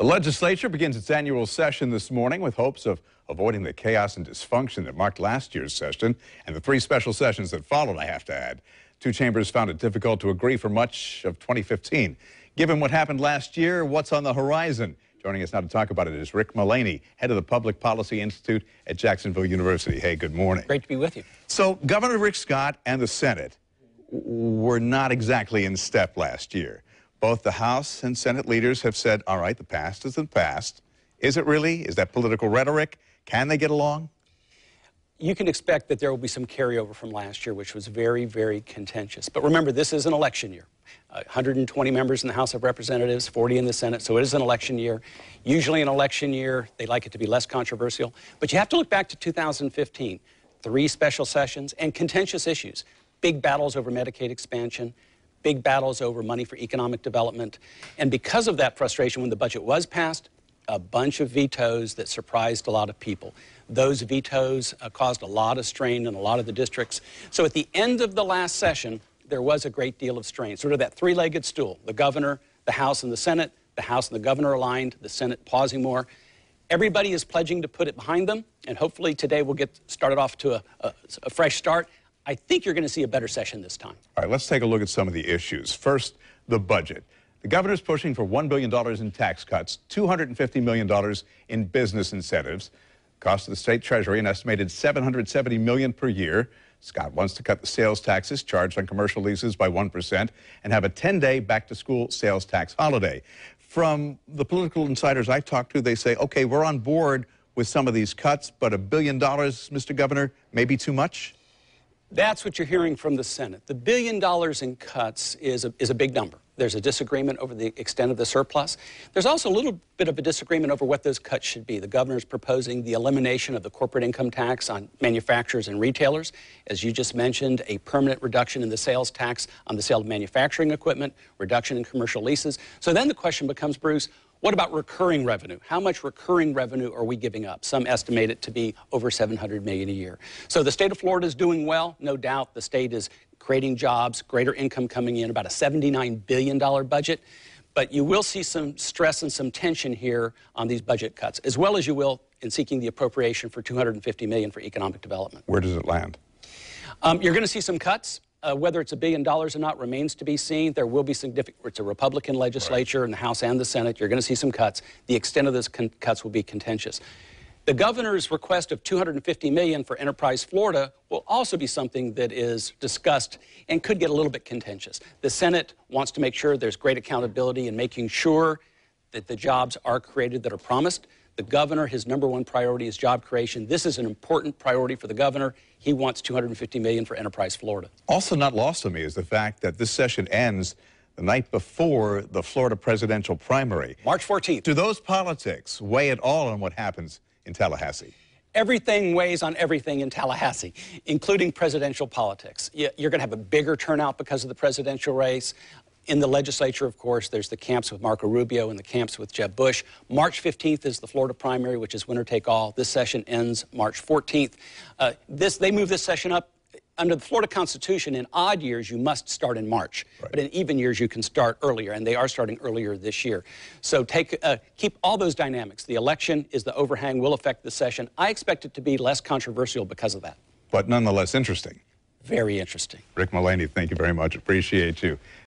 The legislature begins its annual session this morning with hopes of avoiding the chaos and dysfunction that marked last year's session and the three special sessions that followed, I have to add. Two chambers found it difficult to agree for much of 2015. Given what happened last year, what's on the horizon? Joining us now to talk about it is Rick Mullaney, head of the Public Policy Institute at Jacksonville University. Hey, good morning. Great to be with you. So Governor Rick Scott and the Senate were not exactly in step last year. Both the House and Senate leaders have said, all right, the past is the past. Is it really? Is that political rhetoric? Can they get along? You can expect that there will be some carryover from last year, which was very, very contentious. But remember, this is an election year. 120 members in the House of Representatives, 40 in the Senate, so it is an election year. Usually an election year, they like it to be less controversial. But you have to look back to 2015. 3 special sessions and contentious issues. Big battles over Medicaid expansion, big battles over money for economic development. And because of that frustration, when the budget was passed, a bunch of vetoes that surprised a lot of people. Those vetoes caused a lot of strain in a lot of the districts. So at the end of the last session, there was a great deal of strain. Sort of that three-legged stool. The governor, the House, and the Senate. The House and the governor aligned, the Senate pausing more. Everybody is pledging to put it behind them, and hopefully today we'll get started off to a fresh start. I think you're going to see a better session this time. All right, let's take a look at some of the issues. First, the budget. The governor's pushing for $1 billion in tax cuts, $250 million in business incentives. Cost of the state treasury an estimated $770 million per year. Scott wants to cut the sales taxes charged on commercial leases by 1% and have a 10-day back-to-school sales tax holiday. From the political insiders I've talked to, they say, okay, we're on board with some of these cuts, but $1 billion, Mr. Governor, may be too much? That's what you're hearing from the Senate. The $1 billion in cuts is a big number. There's a disagreement over the extent of the surplus. There's also a little bit of a disagreement over what those cuts should be. The governor's proposing the elimination of the corporate income tax on manufacturers and retailers. As you just mentioned, a permanent reduction in the sales tax on the sale of manufacturing equipment, reduction in commercial leases. So then the question becomes, Bruce, what about recurring revenue? How much recurring revenue are we giving up? Some estimate it to be over $700 million a year. So the state of Florida is doing well, no doubt. The state is creating jobs, greater income coming in, about a $79 billion budget. But you will see some stress and some tension here on these budget cuts, as well as you will in seeking the appropriation for $250 million for economic development. Where does it land? You're going to see some cuts. Whether it's $1 billion or not remains to be seen. There will be significant, it's a Republican legislature in the House and the Senate. You're going to see some cuts. The extent of those cuts will be contentious. The governor's request of $250 million for Enterprise Florida will also be something that is discussed and could get a little bit contentious. The Senate wants to make sure there's great accountability in making sure that the jobs are created that are promised. The governor, his #1 priority is job creation. This is an important priority for the governor. He wants $250 million for Enterprise Florida. Also not lost on me is the fact that this session ends the night before the Florida presidential primary. March 14th. Do those politics weigh at all on what happens in Tallahassee? Everything weighs on everything in Tallahassee, including presidential politics. You're going to have a bigger turnout because of the presidential race. In the legislature, of course, there's the camps with Marco Rubio and the camps with Jeb Bush. March 15th is the Florida primary, which is winner take all. This session ends March 14th. They move this session up. Under the Florida Constitution, in odd years, you must start in March. Right. But in even years, you can start earlier, and they are starting earlier this year. So keep all those dynamics. The election is the overhang, will affect the session. I expect it to be less controversial because of that. But nonetheless interesting. Very interesting. Rick Mullaney, thank you very much. Appreciate you.